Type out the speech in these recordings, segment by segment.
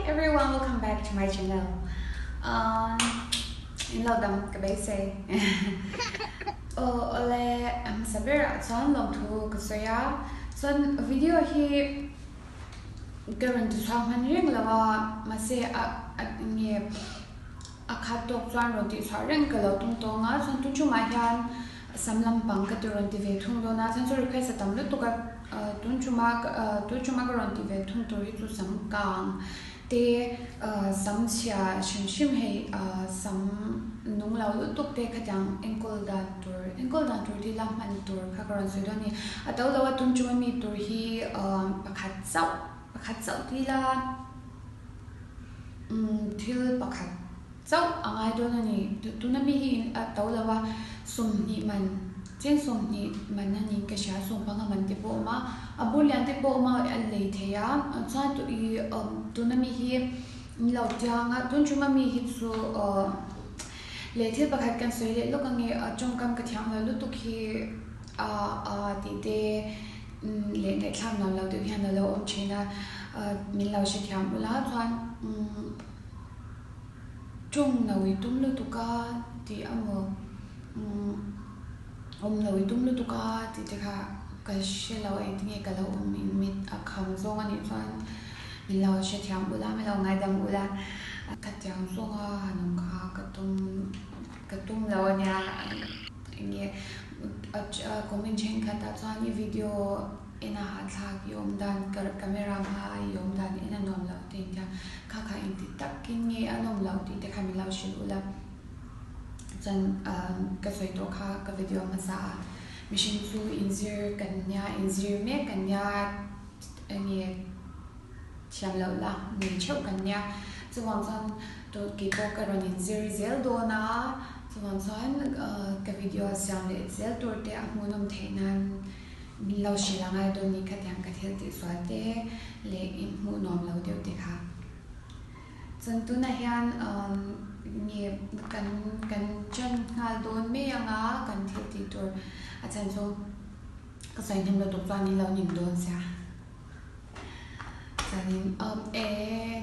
everyone, welcome back to my channel. In Lodam kabese. Ole sabera son long to kasaya. Son video hi current swaman ring lawa mase nge akatok swan roti sareng kalau tonga son tu cuma hian samlam pang ka turun TV thung do na sen so request tam lu to ka tu cuma ka ron TV thung to ri tu sam Kang te sam Chhia shim hei sam nung lau lu tuk te khatang ankle dan tur ti lam man tur kha karon se do ni ataw lawa tun cuma mi tur hi pakhat chau ti la thil pakhat chau angai do na ni tu na mi hi ataw lawa sum ni man chen sum ni man na ni ka sha sum panga man te po ma abulian te po ma al lei the ya cha tu I tu na mi hi lau tianga tun chuma mi hi chu le thil pakhat kan soi le lo ka nge chong kam ka thiang la lu tu khi ti te le ne thlam nam lau tu hian lo om china min lau she thiam bula chuan chung nawi tum lu tu ka ti amo om nawi tum lu tu ka ti te kha ka she lau ai tinge ka lau om mit a kham zong ani chuan min lau she thiam bula mi lau ngai dam bula ka tiang zonga hanung kha ka tum lau nya nge comment chen kha ta chuan ni video ina ha thak yom dan camera ma yom dan ina nom lau tin ta kha in ti tak kin nge anom lau ti te kha mi lau shil ula chan ka soi to kha ka video ma sa mission su inzir kanya inzir me kanya nge thiam lau la ni cheu kanya chuwang chan to ki ko ka ron inzir zel do na chuwang chan ka video siam le zel tur te a hmunom theinan min lau shilangai do ni khatyang ka thel ti swate le in hmu nom lau deu te kha chan tu na hian nge kan chen ngal don me anga kan thil ti tur a chan so ka sai nim lo tok chuan ni lau nim don sia chanin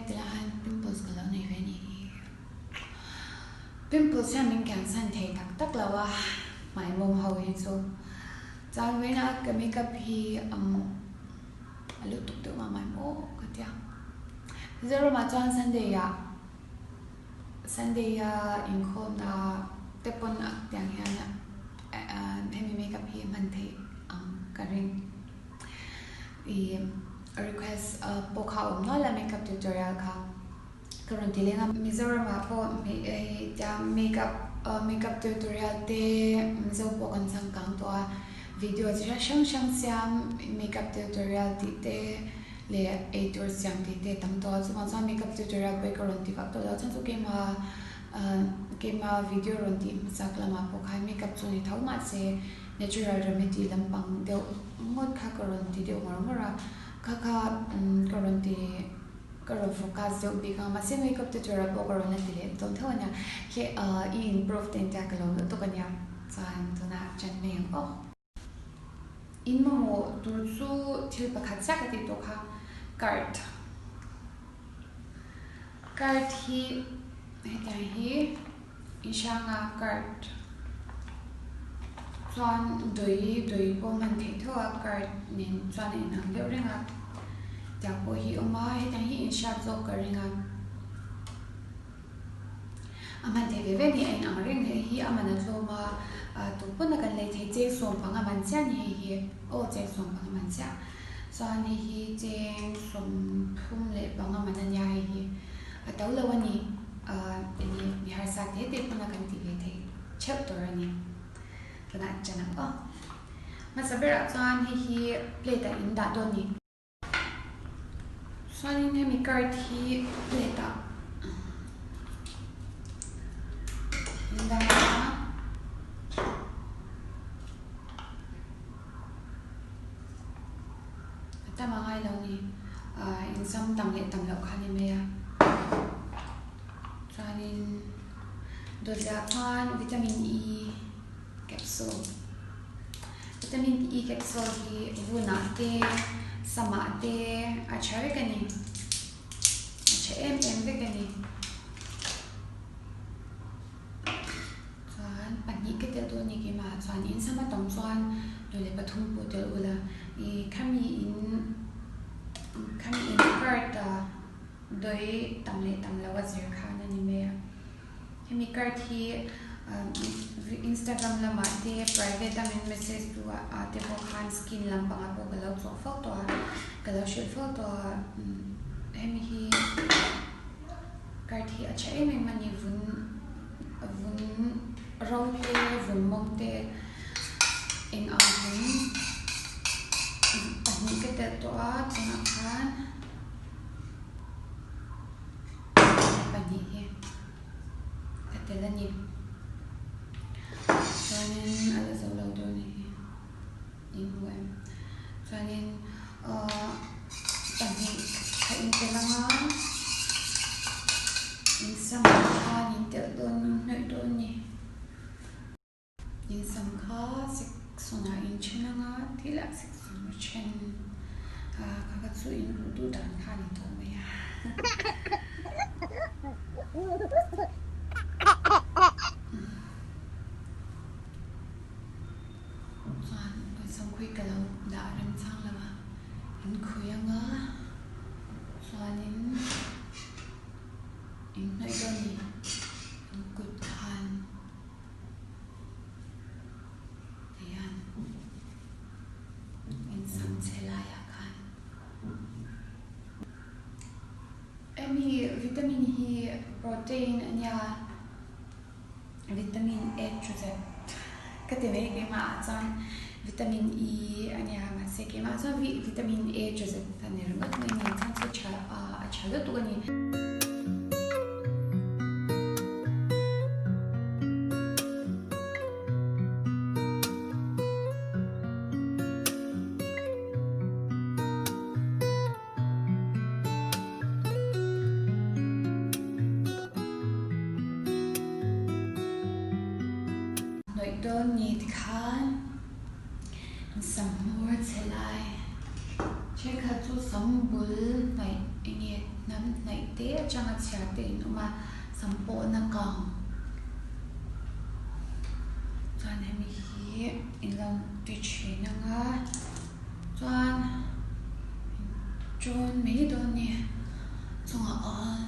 tilahan pimples ka lau nei ve ni pimples hian min kan san thei tak lawa mai mom ho hi so chan vena ka makeup hi alu tuk tu ma mai mo ka tia zero ma chan Sunday ya in khom na tepon ak tiang hian hemi makeup hi man thei karing request pokha no la makeup tutorial kha currently lenga Mizoram po makeup tutorial te mizo po kan sang kang to video jira shang siam makeup tutorial ti te le editor siam ti te tam to so makeup tutorial pe currently ka to la chan so ke ma video ron ti sakla ma po khai makeup chu ni thau ma se natural remedy lampang deu ngot kha currently deu mara kha currently karo focus deu bi ka ma se makeup tutorial po corona ti le tom thona ke improve ten ta ka lo to ka nya chan to na chan me oh in mo tur chu thil pakhat cha ka ti to kha card hi heta hi ishanga card chuan doi po man thei thoa card nin chuan in ang deu renga ta po hi oma heta hi in shop zo ka ringa aman te ve ni ai ang ring hi amana hloma tu puna kan lei thei che som panga man cha ni hi o che som panga man cha so ni hi che som phum le panga man nya hi ataw lawani ni har sa te puna kan ti ve thei chapter ni kana chana ma sabera chuan hi plate in da do ni so ni mi card hi plate inda tama ngai lo ni in sam tam le tam lo khani me ya chuanin doja chuan vitamin E capsule hi vuna te sama te achari kani che em vek ani chuan pahnih ka tel tu ni ki ma chuan in sama tam chuan dole pathum pu tel ula I khami in cart doi tam lawa zir khan ani me khami cart hi Instagram lama te private message tu te po khan skin lam panga po galo cho photo galo share photo hemi hi cart hi acha em mani vun rong te vun mom te eng ang hun pahnih ka tel to a chunga khan pahnih hi ka tel ani chuanin ala zo lo do ni in huam chuanin pahnih kha in telanga in sam khan in tel don noi don ni in sam kha sik sona in chenanga thila sik sona chen ka chu in du dan khan in to me ya chuan sam khui kalo da ram chang lama in khuyanga chuanin in noi don ni in kut khan Ayan. In sam chelaya khan. Emi vitamin hi protein anya vitamin A to Z. Katene ke ma chan vitamin E anya ma se ke ma chan vitamin A to Z tanir ngot ni chan se cha tu ni don ni khan sam mor chelai che kha chu sambul nai inge nam nai te changa chha te numa sampo na kang chuan hemi hi inlam ti china nga chuan me don ni chunga on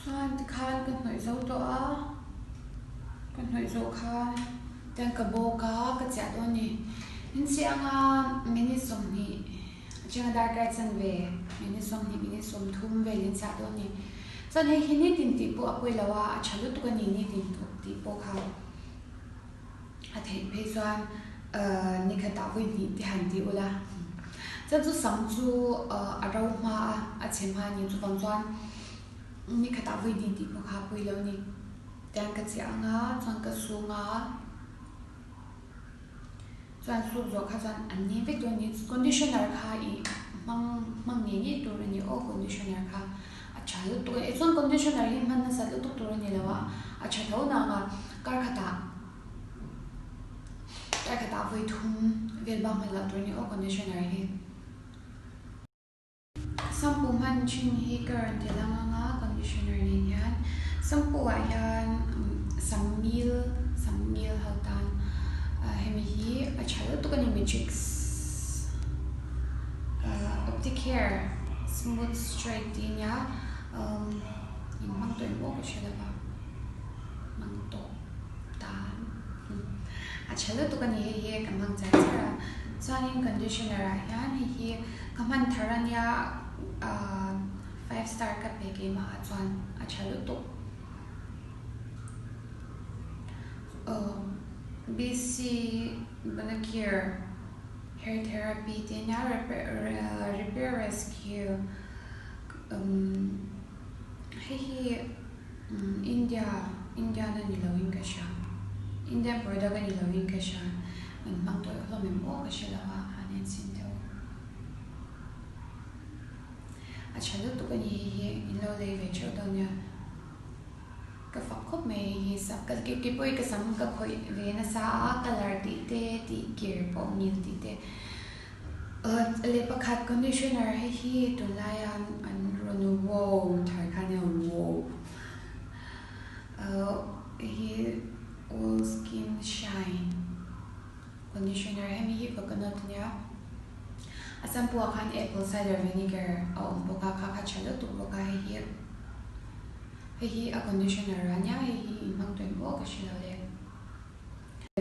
chuan khan kan hnoi zo to a kan hnoi zo khan tan ka bo ka cha do ni in sianga mini som ni changa dar ka chan ve mini som thum ve lin cha do ni chan he hini tin ti po apoi lawa chalu tu kan ni tin ti po kha a thei pe chuan ni kha ta voi ni ti han ti ula chan chu sam chu a rau ma a chem ha ni chu bang chuan mi khata vui din ti kha pui lo ni tan ka chi anga chuan ka su nga chuan su zo kha chuan an ni vek do ni conditioner kha I mang ni tu ni o conditioner kha acha lu tu e chuan conditioner hi man na sa lu tu ni lawa acha tho na nga kar khata vui thum vel ba ma la tu ni o conditioner hi sampu man chin hi current langa conditioner ni yan sampu yan sammil haltan hemi hi achalo to kani matrix opticare smooth straight din ya in mang to mo ko shela ba mang to tan achalo to kani hi kamang cha chara chuanin conditioner yan hi kaman tharan ya 5-star ka peke ma chuan achalu to BC Banacare hair therapy tena repair rescue India na nilawin ka siya Indian product na nilawin ka siya mang to lo mo ka siya lawa hanin sinto achalo to kani hi in lo le ve cho do nya cái phật khúc mày hi sắp cái bôi cái sắm cái khối về nó sa color tí gear bộ nhiều tí lấy bác hạt conditioner hay hi tụi lại ăn rồi wow thải khai nhau wow hi all skin shine conditioner hay mi hi coconut nha asam buah kan apple cider vinegar boka kha chalo tu boka hi a conditioner anya hi mang tuin bo ka shilo le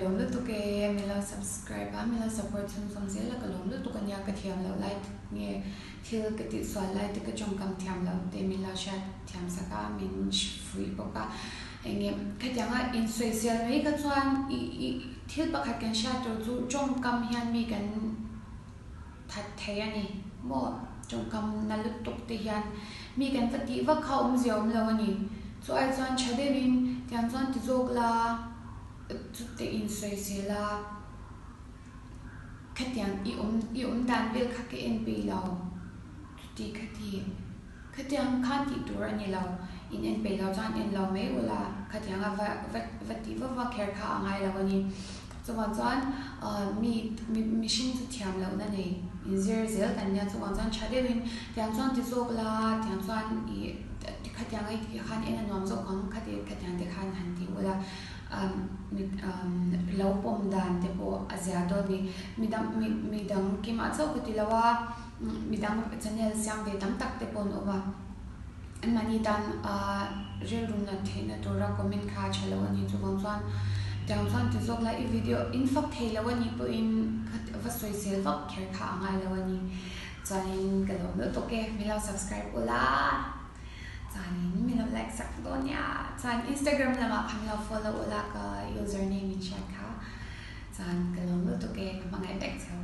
lom lu tu ke mi la subscribe mi la support som zel la lom lu tu ka nya ka thiam lo like nge thil ka ti swa like ka chong kam thiam lo te mi la sha thiam sa ka min free boka nge ka janga in social me ka chuan i thil ba kha kan sha tu chong kam hian mi kan thật thế này mo trong cầm na lúc tục thì hiện mi cần phải tí vắt khâu diều lâu nhỉ so ai chọn chơi đến bên tiếng chọn thì dốc là chút thì in xoay xì là khách tiếng i đàn về khách cái in bị lâu chút thì khách tiếng khăn thì tuổi anh lâu in bị lâu chọn in lâu mấy là khách tiếng là vắt tí vắt kẹt khá ngay lâu nhỉ soวันจันมีชิ้นสุดที่ทำแล้วนั่นเองอินเซอร์เซลกันเนี่ยsoวันจันชาเดวินที่อันจันที่โซกลาที่อันจันที่ขัดยังไงที่ขันเองนวมโซกังขัดยังที่ขันหันที่เวลาเราปมดันที่พออาเซียนตัวนี้มีดังกี่มาโซกุติละว่ามีดังชแนลเสียงเวดังตักที่ปนออกมาอันมันนี่ดันเรื่องรุ่นนั้นเห็นตัวเราก็มีค่าเฉลวันนี้soวันจันจังหวะที่ส่งไลฟ์วิดีโออินฟักเทแล้ววันนี้ปุ่นวัดสวยเซลฟ์แค่ข้างไงแล้ววันนี้จานินกระโดดแล้วตัวแกมีเรา subscribe อุล่าจานินมีเรา like สักตัวเนี่ยจาน Instagram แล้วมาพันเรา follow อุล่าก็ username มีแชทค่ะจานกระโดดแล้วตัวแกมาไงแบกเซล